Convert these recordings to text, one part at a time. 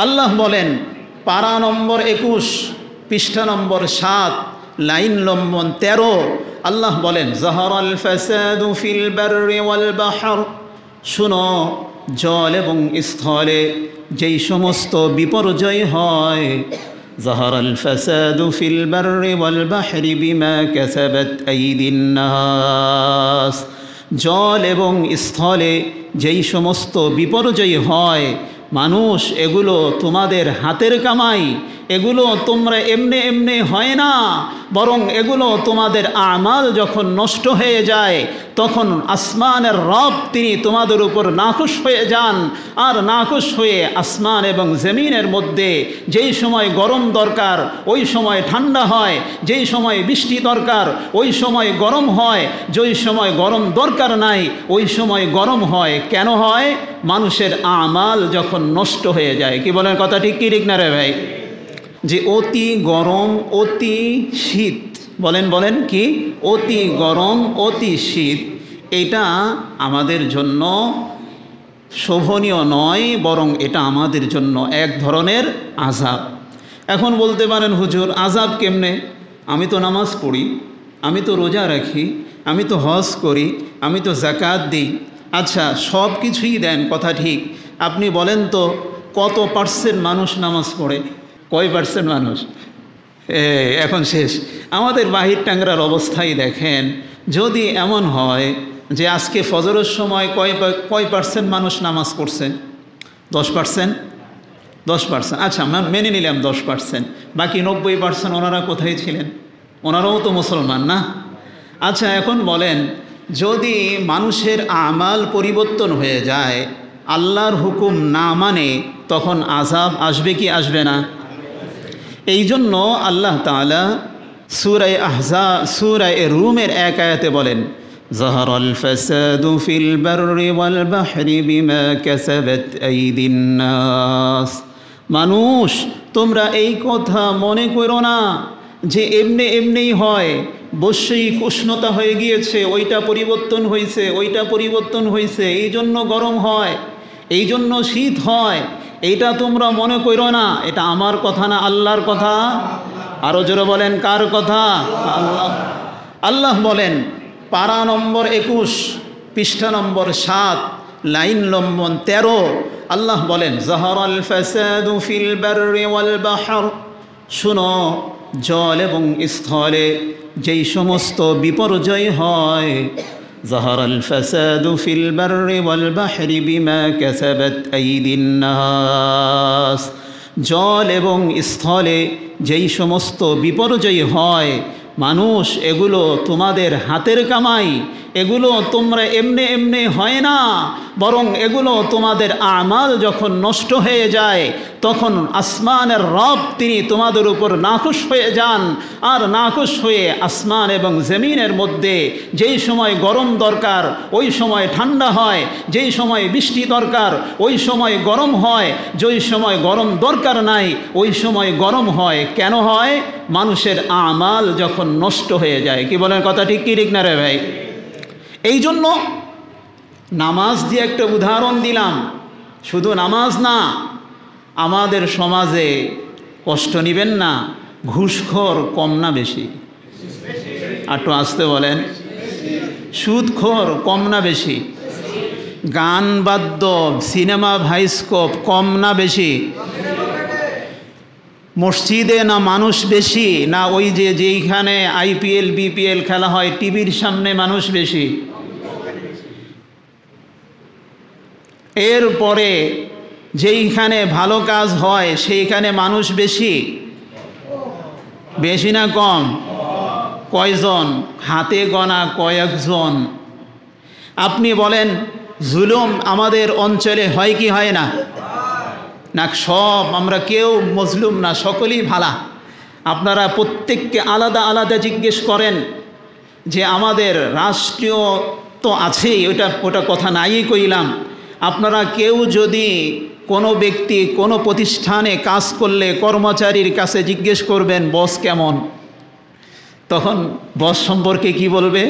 আল্লাহ বলেন পারা নম্বর 21 পৃষ্ঠা নম্বর 7 লাইন নম্বর 13 আল্লাহ বলেন যাহারাল ফাসাদু ফিল বাররি ওয়াল বাহর। শুনো, জল এবং স্থলে যেই সমস্ত বিপর্যয় হয়, যাহারাল ফাসাদু ফিল বাররি ওয়াল বাহরি বিমা কাসাবাত আইদিন নাস। জল এবং স্থলে যেই সমস্ত বিপর্যয় হয় মানুষ, এগুলো তোমাদের হাতের কামাই। এগুলো তোমরা এমনি এমনি হয় না, বরং এগুলো তোমাদের আমাল যখন নষ্ট হয়ে যায় তখন আসমানের রব তিনি তোমাদের উপর নাখুশ হয়ে যান। আর নাখুশ হয়ে আসমান এবং জমিনের মধ্যে যেই সময় গরম দরকার ওই সময় ঠান্ডা হয়, যেই সময় বৃষ্টি দরকার ওই সময় গরম হয়, যেই সময় গরম দরকার নাই ওই সময় গরম হয়। কেন হয়? মানুষের আমাল যখন নষ্ট হয়ে যায়। কি বলেন, কথা ঠিক কি ঠিক না রে ভাই? যে অতি গরম অতি শীত, বলেন কি অতি গরম অতি শীত, এটা আমাদের জন্য শোভনীয় নয়, বরং এটা আমাদের জন্য এক ধরনের আযাব। এখন বলতে পারেন হুজুর আযাব কেমনে? আমি তো নামাজ পড়ি, আমি তো রোজা রাখি, আমি তো হজ করি, আমি তো যাকাত দিই। আচ্ছা, সব কিছুই দেন, কথা ঠিক। আপনি বলেন তো কত পার্সেন্ট মানুষ নামাজ পড়ে? কয় পার্সেন্ট মানুষ? এখন শেষ। আমাদের বাহির টাংরার অবস্থাই দেখেন। যদি এমন হয় যে আজকে ফজরের সময় কয় পার্সেন্ট মানুষ নামাজ পড়ছে? 10%? 10%। আচ্ছা, মেনে নিলাম 10%। বাকি 90% ওনারা কোথায় ছিলেন? ওনারাও তো মুসলমান না? আচ্ছা, এখন বলেন যদি মানুষের আমাল পরিবর্তন হয়ে যায়, আল্লাহর হুকুম না মানে, তখন আযাব আসবে কি আসবে না? এই জন্য আল্লাহ তাআলা সূরা রুমের এক আয়াতে বলেন যাহারাল ফাসাদু ফিল বাররি ওয়াল বাহরি বিমা কাসাবাত আইদিন নাস। মানুষ, তোমরা এই কথা মনে করো না যে এমনিই হয়। বৈশ্বিক উষ্ণতা হয়ে গিয়েছে, ওইটা পরিবর্তন হয়েছে, ওইটা পরিবর্তন হয়েছে, এই জন্য গরম হয়, এই জন্য শীত হয়। এইটা তোমরা মনে করো না। এটা আমার কথা না, আল্লাহর কথা। আরো জোরে বলেন, কার কথা? আল্লাহ। আল্লাহ বলেন পারা নম্বর 21 পৃষ্ঠা নম্বর 7 লাইন নম্বর 13 আল্লাহ বলেন যাহারাল ফাসাদু ফিল বাররি ওয়াল বাহর। শুনো, জল এবং স্থলে যেই সমস্ত বিপর্যয় হয়, যাহারাল ফাসাদু ফিল বাররি ওয়াল বাহরি বিমা কাসাবাত আইদিন নাস। জল এবং স্থলে যেই সমস্ত বিপর্যয় হয় মানুষ, এগুলো তোমাদের হাতের কামাই। এগুলো তোমরা এমনি এমনি হয় না, বরং এগুলো তোমাদের আমাল যখন নষ্ট হয়ে যায় তখন আসমানের রব তিনি তোমাদের উপর নাখুশ হয়ে যান। আর নাখুশ হয়ে আসমান এবং জমিনের মধ্যে যেই সময় গরম দরকার ওই সময় ঠান্ডা হয়, যেই সময় বৃষ্টি দরকার ওই সময় গরম হয়, যেই সময় গরম দরকার নাই ওই সময় গরম হয়। কেন হয়? মানুষের আমাল যখন নষ্ট হয়ে যায়। কি বলেন, কথা ঠিক কি ঠিক না রে ভাই? এই জন্য নামাজ দিয়ে একটা উদাহরণ দিলাম। শুধু নামাজ না, আমাদের সমাজে কষ্ট নেবেন না, ঘুষখোর কম না বেশি? একটু আসতে বলেন। সুদখোর কম না বেশি? গান বাদ্য সিনেমা ভাইস্কোপ কম না বেশি? মসজিদে না মানুষ বেশি, না ওই যেইখানে IPL BPL খেলা হয় টিভির সামনে মানুষ বেশি? এরপরে যেইখানে ভালো কাজ হয় সেইখানে মানুষ বেশি? বেশি না কম? কয়জন? হাতে গোনা কয়েকজন। আপনি বলেন জুলুম আমাদের অঞ্চলে হয় কি হয় না? না, সব আমরা কেউ মজলুম না, সকলেই ভালা। আপনারা প্রত্যেককে আলাদা আলাদা জিজ্ঞেস করেন যে আমাদের রাষ্ট্রীয় তো আছেই, ওটা কথা নাই কইলাম। আপনারা কেউ যদি কোনো ব্যক্তি কোনো প্রতিষ্ঠানে কাজ করলে কর্মচারীর কাছে জিজ্ঞেস করবেন বস কেমন, তখন বস সম্পর্কে কি বলবে?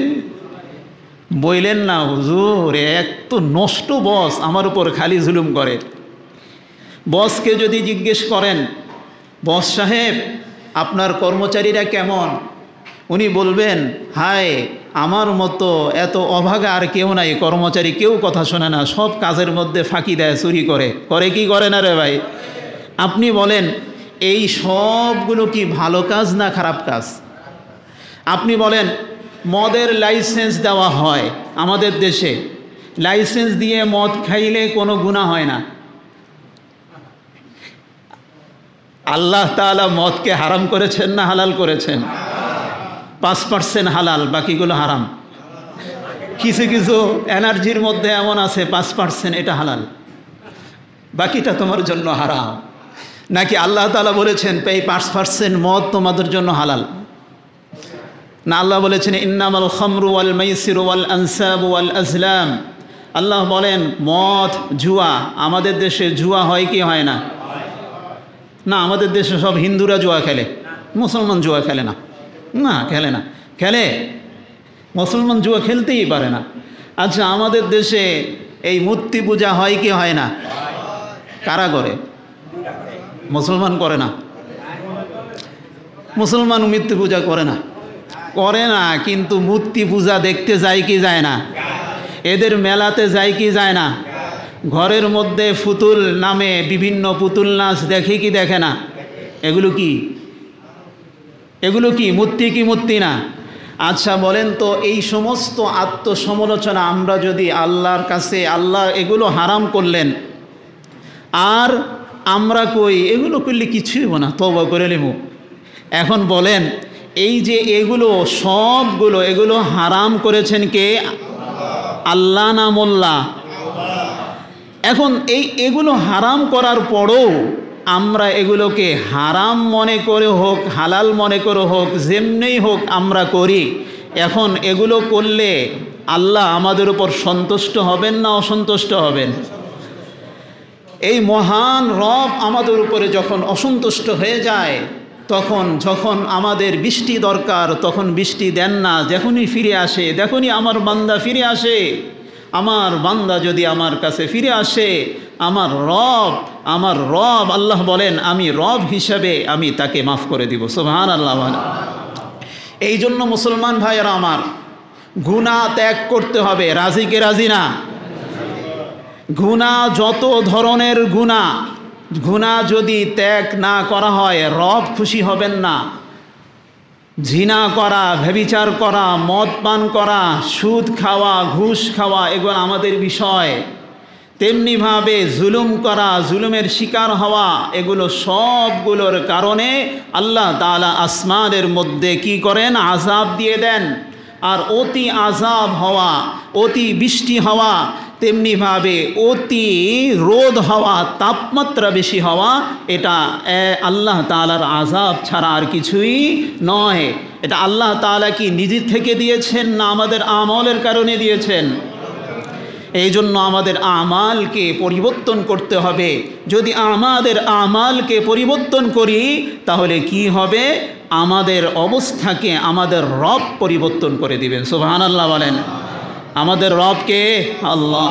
বললেন না হুজুর এক তো নষ্ট বস, আমার উপর খালি জুলুম করে। বসকে যদি জিজ্ঞেস করেন, বস সাহেব আপনার কর্মচারীরা কেমন, উনি বলবেন, হায় আমার মতো এত অভাগা আর কেউ নাই, কর্মচারী কেউ কথা শোনে না, সব কাজের মধ্যে ফাঁকি দেয়, চুরি করে কি করে না রে ভাই? আপনি বলেন এই সবগুলো কি ভালো কাজ না খারাপ কাজ? আপনি বলেন মদের লাইসেন্স দেওয়া হয় আমাদের দেশে, লাইসেন্স দিয়ে মদ খাইলে কোনো গুনাহ হয় না। আল্লাহ তাআলা মদকে হারাম করেছেন না হালাল করেছেন? 5% হালাল, বাকিগুলো হারাম। কিছু কিছু এনার্জির মধ্যে এমন আছে 5% এটা হালাল, বাকিটা তোমার জন্য হারাম। নাকি আল্লাহ তাআলা বলেছেন এই 5% মদ তোমাদের জন্য হালাল? না, আল্লাহ বলেছেন ইন্নামাল খামরু ওয়াল মাইসিরু ওয়াল আনসাবু ওয়াল আজলাম। আল্লাহ বলেন মদ, জুয়া, আমাদের দেশে জুয়া হয় কি হয় না? না, আমাদের দেশে সব হিন্দুরা জুয়া খেলে, মুসলমান জুয়া খেলে না। না, খেলে না। খেলে? মুসলমান জুয়া খেলতেই পারে না। আচ্ছা, আমাদের দেশে এই মূর্তি পূজা হয় কি হয় না? কারা করে? মুসলমান করে না। মুসলমান মূর্তি পূজা করে না, কিন্তু মূর্তি পূজা দেখতে যায় কি যায় না? এদের মেলাতে যায় কি যায় না? ঘরের মধ্যে পুতুল নামে বিভিন্ন পুতুল নাচ দেখে কি দেখে না? এগুলো কি মূর্তি কি মূর্তি না? আচ্ছা বলেন তো, এই সমস্ত আত্মসমালোচনা আমরা যদি আল্লাহর কাছে, আল্লাহ এগুলো হারাম করলেন, আর আমরা কই এগুলো করলে কিছুই হবো না, তওবা করে নেব। এখন বলেন এই যে এগুলো সবগুলো, এগুলো হারাম করেছেন কে? আল্লাহ না মোল্লা? এখন এগুলো হারাম করার পরও আমরা এগুলোকে হারাম মনে করে হোক হালাল মনে করে হোক, যেমনিই হোক আমরা করি। এখন এগুলো করলে আল্লাহ আমাদের উপর সন্তুষ্ট হবেন না অসন্তুষ্ট হবেন? এই মহান রব আমাদের উপরে যখন অসন্তুষ্ট হয়ে যায়, যখন আমাদের বৃষ্টি দরকার তখন বৃষ্টি দেন না, যখনই ফিরে আসে, দেখুনই আমার বান্দা ফিরে আসে, আমার বান্দা যদি আমার কাছে ফিরে আসে, আমার রব আল্লাহ বলেন আমি রব হিসাবে আমি তাকে মাফ করে দিব। সুবহানাল্লাহ। এই জন্য মুসলমান ভাইয়েরা আমার, গুনাহ ত্যাগ করতে হবে। রাজি কে রাজি না? গুনাহ, যত ধরনের গুনাহ যদি ত্যাগ না করা হয়, রব খুশি হবেন না। জিনা করা, ব্যভিচার করা, মদ পান করা, সুদ খাওয়া, ঘুষ খাওয়া, এগুলো আমাদের বিষয়। তেমনিভাবে জুলুম করা, জুলুমের শিকার হওয়া, এগুলো সবগুলোর কারণে আল্লাহ তাআলা আসমানের মধ্যে কি করেন? আযাব দিয়ে দেন। আর অতি আযাব হওয়া, অতি বৃষ্টি হওয়া, তেমনিভাবে অতি রোদ হওয়া, তাপমাত্রা বেশি হওয়া, এটা আল্লাহ তাআলার আযাব ছাড়া আর কিছুই নয়। এটা আল্লাহ তাআলা কি নিজে থেকে দিয়েছেন না আমাদের আমলের কারণে দিয়েছেন? এই জন্য আমাদের আমালকে পরিবর্তন করতে হবে। যদি আমাদের আমালকে পরিবর্তন করি তাহলে কি হবে? আমাদের অবস্থাকে আমাদের রব পরিবর্তন করে দিবেন। সুবহানাল্লাহ বলেন। আমাদের রব কে? আল্লাহ।